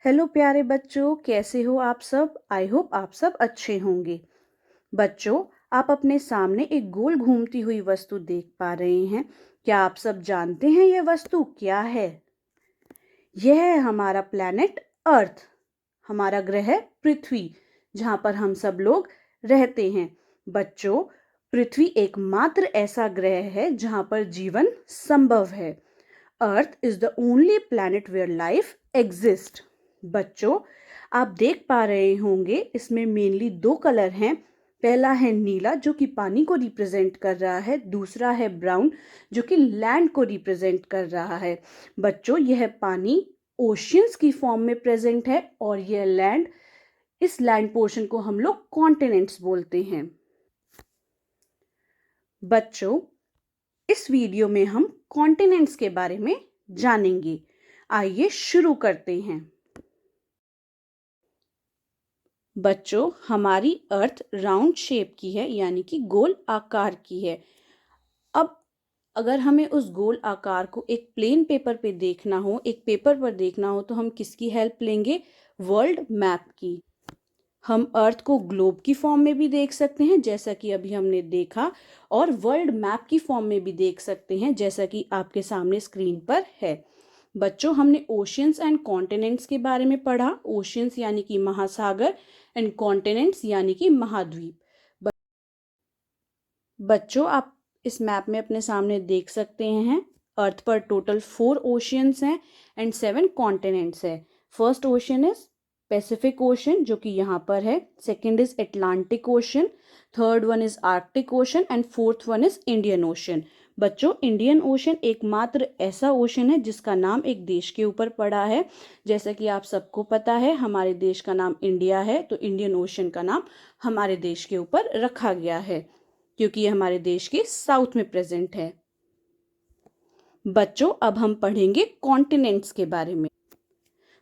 Hello प्यारे बच्चों, कैसे हो आप सब। आई होप आप सब अच्छे होंगे। बच्चों, आप अपने सामने एक गोल घूमती हुई वस्तु देख पा रहे हैं। क्या आप सब जानते हैं यह वस्तु क्या है? यह है हमारा प्लैनेट अर्थ, हमारा ग्रह पृथ्वी, जहाँ पर हम सब लोग रहते हैं। बच्चों, पृथ्वी एकमात्र ऐसा ग्रह है जहाँ पर जीवन संभव है। Earth is the only planet where life exist. बच्चों, आप देख पा रहे होंगे इसमें मेनली दो कलर हैं। पहला है नीला जो कि पानी को रिप्रेजेंट कर रहा है, दूसरा है ब्राउन जो कि लैंड को रिप्रेजेंट कर रहा है। बच्चों, यह पानी ओशियंस की फॉर्म में प्रेजेंट है और यह लैंड, इस लैंड पोर्शन को हम लोग कॉन्टिनेंट्स बोलते हैं। बच्चों, इस वीडियो में हम कॉन्टिनेंट्स के बारे में जानेंगे। आइए शुरू करते हैं। बच्चों, हमारी अर्थ राउंड शेप की है, यानी कि गोल आकार की है। अब अगर हमें उस गोल आकार को एक प्लेन पेपर पे देखना हो, एक पेपर पर देखना हो, तो हम किसकी हेल्प लेंगे? वर्ल्ड मैप की। हम अर्थ को ग्लोब की फॉर्म में भी देख सकते हैं, जैसा कि अभी हमने देखा, और वर्ल्ड मैप की फॉर्म में भी देख सकते हैं, जैसा कि आपके सामने स्क्रीन पर है। बच्चों, हमने ओशियंस एंड कॉन्टिनेंट्स के बारे में पढ़ा। ओशियंस यानी कि महासागर एंड कॉन्टिनेंट्स यानी कि महाद्वीप। बच्चों, आप इस मैप में अपने सामने देख सकते हैं अर्थ पर टोटल 4 ओशियंस हैं एंड 7 कॉन्टिनेंट्स है। First ocean is Pacific ocean जो कि यहाँ पर है। Second is Atlantic ocean, third one is Arctic ocean and fourth one is Indian ocean. बच्चों, इंडियन ओशन एकमात्र ऐसा ओशन है जिसका नाम एक देश के ऊपर पड़ा है। जैसा कि आप सबको पता है, हमारे देश का नाम इंडिया है, तो इंडियन ओशन का नाम हमारे देश के ऊपर रखा गया है क्योंकि ये हमारे देश के साउथ में प्रेजेंट है। बच्चों, अब हम पढ़ेंगे कॉन्टिनेंट्स के बारे में।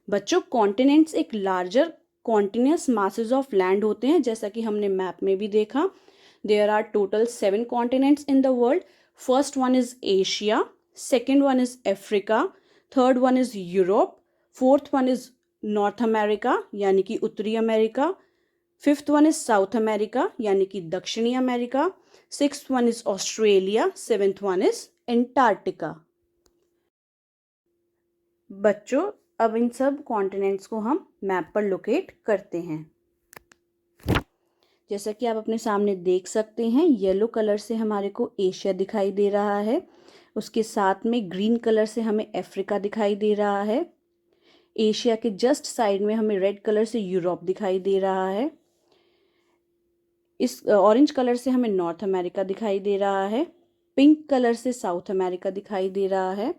बच्चों, कॉन्टिनेंट्स एक larger continuous masses of land होते हैं, जैसा कि हमने मैप में भी देखा। There are total 7 continents in the world. First one is Asia, second one is Africa, third one is Europe, fourth one is North America यानी कि उत्तरी America, fifth one is South America यानी कि दक्षिणी America, sixth one is Australia, seventh one is Antarctica. बच्चों, अब इन सब continents को हम मैप पर लोकेट करते हैं। जैसा कि आप अपने सामने देख सकते हैं, येलो कलर से हमारे को एशिया दिखाई दे रहा है, उसके साथ में ग्रीन कलर से हमें अफ्रीका दिखाई दे रहा है। एशिया के जस्ट साइड में हमें रेड कलर से यूरोप दिखाई दे रहा है। इस ऑरेंज कलर से हमें नॉर्थ अमेरिका दिखाई दे रहा है। पिंक कलर से साउथ अमेरिका दिखाई दे रहा है।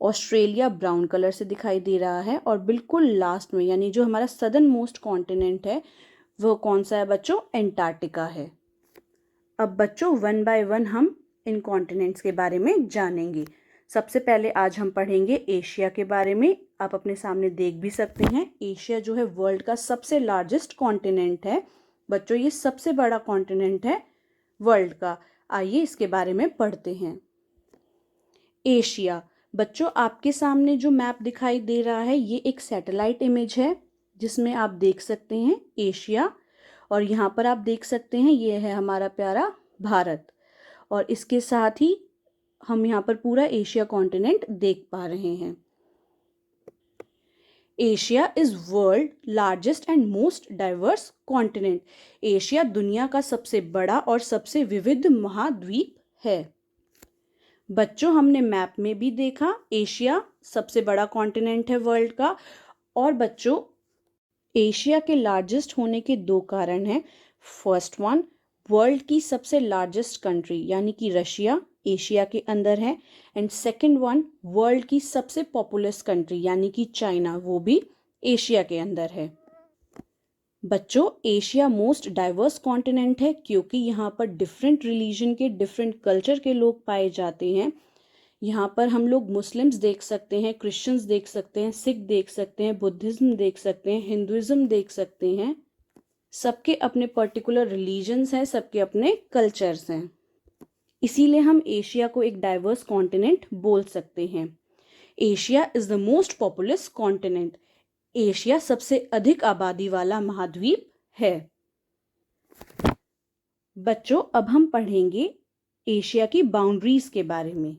ऑस्ट्रेलिया ब्राउन कलर से दिखाई दे रहा है। और बिल्कुल लास्ट में, यानी जो हमारा सदर्न मोस्ट कॉन्टिनेंट है, वो कौन सा है बच्चों? एंटार्क्टिका है। अब बच्चों, वन बाय वन हम इन कॉन्टिनेंट्स के बारे में जानेंगे। सबसे पहले आज हम पढ़ेंगे एशिया के बारे में। आप अपने सामने देख भी सकते हैं, एशिया जो है वर्ल्ड का सबसे लार्जेस्ट कॉन्टिनेंट है। बच्चों, ये सबसे बड़ा कॉन्टिनेंट है वर्ल्ड का। आइए इसके बारे में पढ़ते हैं। एशिया। बच्चों, आपके सामने जो मैप दिखाई दे रहा है, ये एक सैटेलाइट इमेज है जिसमें आप देख सकते हैं एशिया, और यहाँ पर आप देख सकते हैं ये है हमारा प्यारा भारत, और इसके साथ ही हम यहाँ पर पूरा एशिया कॉन्टिनेंट देख पा रहे हैं। Asia is world largest and most diverse continent. Asia दुनिया का सबसे बड़ा और सबसे विविध महाद्वीप है। बच्चों, हमने मैप में भी देखा, एशिया सबसे बड़ा कॉन्टिनेंट है वर्ल्ड का। और बच्चों, एशिया के लार्जेस्ट होने के 2 कारण हैं। फर्स्ट वन, वर्ल्ड की सबसे लार्जेस्ट कंट्री यानी कि रशिया एशिया के अंदर है, एंड सेकंड वन, वर्ल्ड की सबसे पॉपुलस कंट्री यानी कि चाइना, वो भी एशिया के अंदर है। बच्चों, एशिया मोस्ट डाइवर्स कॉन्टिनेंट है क्योंकि यहाँ पर डिफरेंट रिलीजन के, डिफरेंट कल्चर के लोग पाए जाते हैं। यहाँ पर हम लोग मुस्लिम्स देख सकते हैं, क्रिश्चियंस देख सकते हैं, सिख देख सकते हैं, बुद्धिज्म देख सकते हैं, हिंदुइज्म देख सकते हैं। सबके अपने पर्टिकुलर रिलीजन्स हैं, सबके अपने कल्चर्स हैं। इसीलिए हम एशिया को एक डाइवर्स कॉन्टिनेंट बोल सकते हैं। Asia is the most populous continent. Asia सबसे अधिक आबादी वाला महाद्वीप है। बच्चों, अब हम पढ़ेंगे एशिया की बाउंड्रीज के बारे में।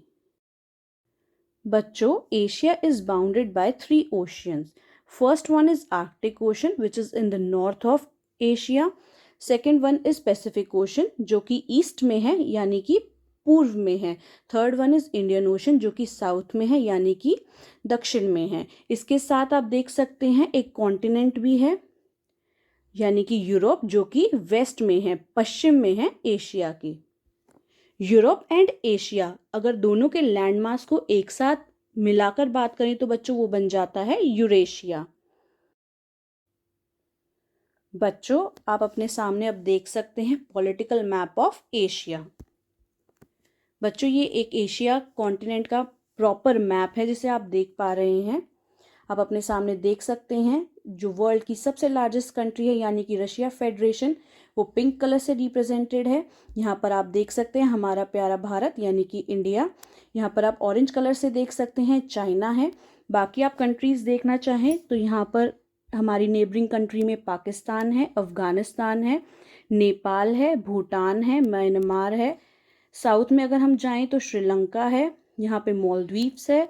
बच्चों, Asia is bounded by 3 oceans. First one is Arctic Ocean, which is in the north of Asia. Second one is Pacific Ocean, जो कि ईस्ट में है यानी कि पूर्व में है. Third one is Indian ocean, जो कि साउथ में है यानी कि दक्षिण में है. इसके साथ आप देख सकते हैं एक कॉन्टिनेंट भी है यानी कि यूरोप, जो कि वेस्ट में है, पश्चिम में है एशिया की. यूरोप एंड एशिया, अगर दोनों के लैंडमास को एक साथ मिलाकर बात करें तो बच्चों वो बन जाता है यूरेशिया. बच्चों, आप अपने सामने अब देख सकते हैं पॉलिटिकल मैप ऑफ एशिया. बच्चों, ये एक एशिया कॉन्टिनेंट का प्रॉपर मैप है जिसे आप देख पा रहे हैं. आप अपने सामने देख सकते हैं जो वर्ल्ड की सबसे लार्जेस्ट कंट्री है यानी कि रशिया फेडरेशन, वो पिंक कलर से रिप्रेजेंटेड है. यहाँ पर आप देख सकते हैं हमारा प्यारा भारत यानी कि इंडिया. यहाँ पर आप ऑरेंज कलर से देख सकते हैं चाइना है. बाकी आप कंट्रीज देखना चाहें तो यहाँ पर हमारी नेबरिंग कंट्री में पाकिस्तान है, अफगानिस्तान है, नेपाल है, भूटान है, म्यांमार है. साउथ में अगर हम जाएं तो श्रीलंका है, यहाँ पे मालदीव्स है.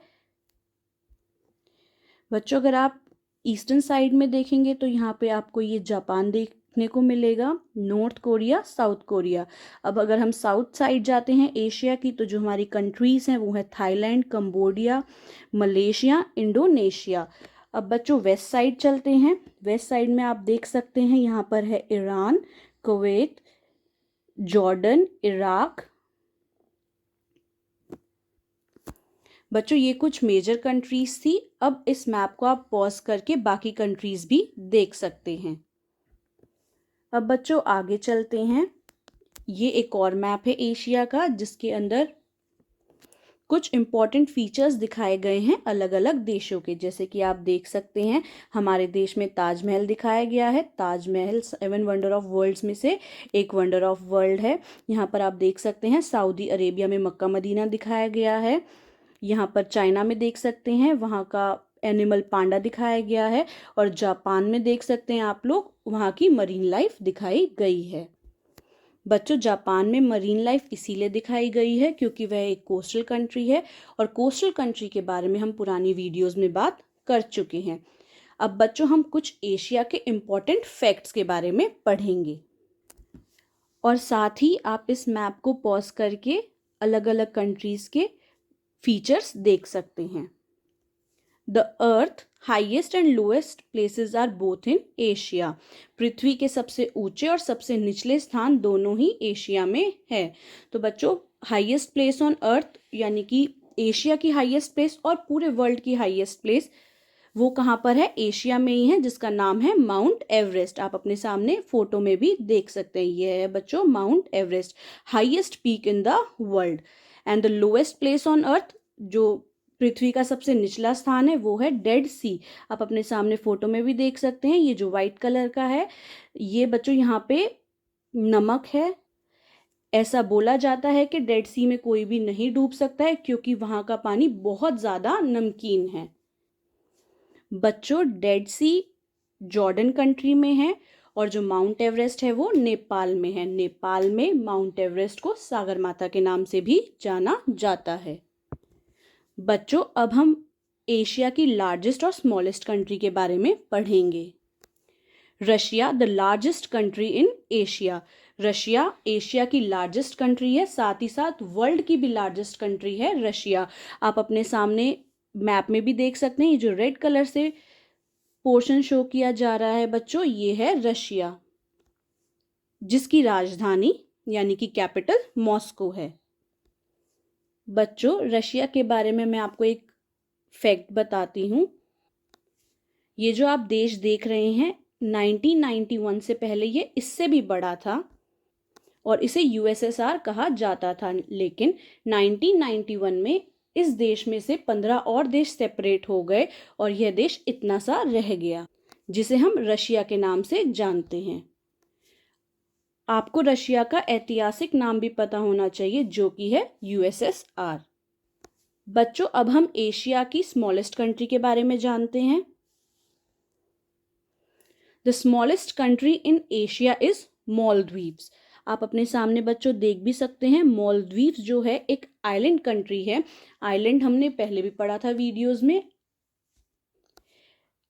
बच्चों, अगर आप ईस्टर्न साइड में देखेंगे तो यहाँ पे आपको ये जापान देखने को मिलेगा, नॉर्थ कोरिया, साउथ कोरिया. अब अगर हम साउथ साइड जाते हैं एशिया की तो जो हमारी कंट्रीज हैं वो है थाईलैंड, कंबोडिया, मलेशिया, इंडोनेशिया. अब बच्चों वेस्ट साइड चलते हैं. वेस्ट साइड में आप देख सकते हैं यहाँ पर है ईरान, कुवैत, जॉर्डन, इराक. बच्चों, ये कुछ मेजर कंट्रीज थी. अब इस मैप को आप पॉज करके बाकी कंट्रीज भी देख सकते हैं. अब बच्चों आगे चलते हैं. ये एक और मैप है एशिया का जिसके अंदर कुछ इम्पॉर्टेंट फीचर्स दिखाए गए हैं अलग अलग देशों के. जैसे कि आप देख सकते हैं हमारे देश में ताजमहल दिखाया गया है. ताजमहल 7 वंडर ऑफ वर्ल्ड्स में से एक वंडर ऑफ वर्ल्ड है. यहाँ पर आप देख सकते हैं सऊदी अरेबिया में मक्का मदीना दिखाया गया है. यहाँ पर चाइना में देख सकते हैं वहाँ का एनिमल पांडा दिखाया गया है. और जापान में देख सकते हैं आप लोग वहाँ की मरीन लाइफ दिखाई गई है. बच्चों, जापान में मरीन लाइफ इसीलिए दिखाई गई है क्योंकि वह एक कोस्टल कंट्री है और कोस्टल कंट्री के बारे में हम पुरानी वीडियोस में बात कर चुके हैं. अब बच्चों हम कुछ एशिया के इम्पॉर्टेंट फैक्ट्स के बारे में पढ़ेंगे और साथ ही आप इस मैप को पॉज करके अलग अलग कंट्रीज के फीचर्स देख सकते हैं. The earth highest and lowest places are both in Asia. पृथ्वी के सबसे ऊंचे और सबसे निचले स्थान दोनों ही एशिया में है. तो बच्चों हाईएस्ट प्लेस ऑन अर्थ यानी कि एशिया की हाईएस्ट प्लेस और पूरे वर्ल्ड की हाईएस्ट प्लेस वो कहाँ पर है? एशिया में ही है, जिसका नाम है माउंट एवरेस्ट. आप अपने सामने फोटो में भी देख सकते हैं. ये है बच्चों mount Everest, highest peak in the world. And the lowest place on earth, जो पृथ्वी का सबसे निचला स्थान है, वो है डेड सी. आप अपने सामने फोटो में भी देख सकते हैं. ये जो व्हाइट कलर का है ये बच्चों यहाँ पे नमक है. ऐसा बोला जाता है कि डेड सी में कोई भी नहीं डूब सकता है क्योंकि वहाँ का पानी बहुत ज़्यादा नमकीन है. बच्चों डेड सी जॉर्डन कंट्री में है और जो माउंट एवरेस्ट है वो नेपाल में है. नेपाल में माउंट एवरेस्ट को सागर माता के नाम से भी जाना जाता है. बच्चों अब हम एशिया की लार्जेस्ट और स्मॉलेस्ट कंट्री के बारे में पढ़ेंगे. Russia the largest country in Asia. Russia Asia की लार्जेस्ट कंट्री है, साथ ही साथ वर्ल्ड की भी लार्जेस्ट कंट्री है रशिया. आप अपने सामने मैप में भी देख सकते हैं. ये जो रेड कलर से पोर्शन शो किया जा रहा है बच्चों, ये है रशिया, जिसकी राजधानी यानी कि कैपिटल मॉस्को है. बच्चों रशिया के बारे में मैं आपको एक फैक्ट बताती हूँ. ये जो आप देश देख रहे हैं 1991 से पहले ये इससे भी बड़ा था और इसे यूएसएसआर कहा जाता था. लेकिन 1991 में इस देश में से 15 और देश सेपरेट हो गए और यह देश इतना सा रह गया जिसे हम रशिया के नाम से जानते हैं. आपको रशिया का ऐतिहासिक नाम भी पता होना चाहिए जो कि है यूएसएसआर. बच्चों अब हम एशिया की स्मॉलेस्ट कंट्री के बारे में जानते हैं. The smallest country in Asia is Maldives. आप अपने सामने बच्चों देख भी सकते हैं, मालदीव्स जो है एक आइलैंड कंट्री है। आइलैंड हमने पहले भी पढ़ा था वीडियोस में।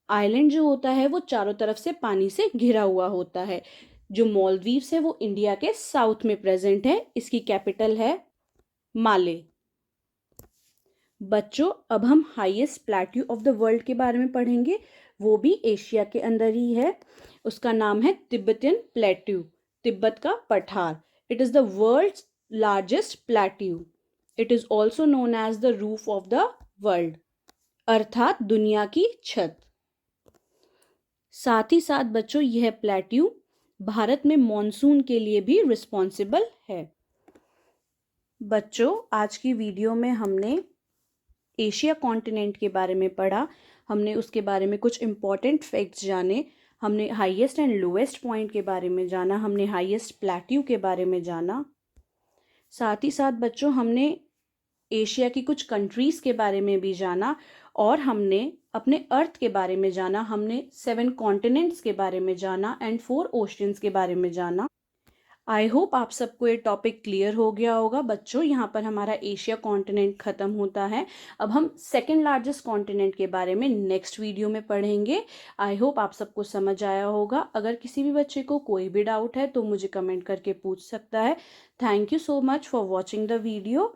आइलैंड जो होता है वो चारों तरफ से पानी से घिरा हुआ होता है। जो मालदीव्स है वो इंडिया के साउथ में प्रेजेंट है। इसकी कैपिटल है माले। बच्चों अब हम highest plateau of the world के बारे में पढ़ेंगे। वो भी एशिया के अंदर ही है। उसका नाम है तिब्बतियन प्लेट्यू, तिब्बत का पठार। It is the world's largest plateau. It is also known as the roof of the world, अर्थात दुनिया की छत। साथ ही साथ बच्चों यह प्लेट्यू भारत में मॉनसून के लिए भी रिस्पॉन्सिबल है। बच्चों आज की वीडियो में हमने एशिया कॉन्टिनेंट के बारे में पढ़ा। हमने उसके बारे में कुछ इम्पॉर्टेंट फैक्ट्स जाने। हमने हाईएस्ट एंड लोएस्ट पॉइंट के बारे में जाना। हमने हाईएस्ट प्लेट्यू के बारे में जाना। साथ ही साथ बच्चों हमने एशिया की कुछ कंट्रीज़ के बारे में भी जाना और हमने अपने अर्थ के बारे में जाना। हमने 7 कॉन्टिनेंट्स के बारे में जाना एंड 4 ओशियंस के बारे में जाना। आई होप आप सबको ये टॉपिक क्लियर हो गया होगा। बच्चों यहाँ पर हमारा एशिया कॉन्टिनेंट ख़त्म होता है। अब हम सेकंड लार्जेस्ट कॉन्टिनेंट के बारे में नेक्स्ट वीडियो में पढ़ेंगे। आई होप आप सबको समझ आया होगा। अगर किसी भी बच्चे को कोई भी डाउट है तो मुझे कमेंट करके पूछ सकता है। Thank you so much for watching the video.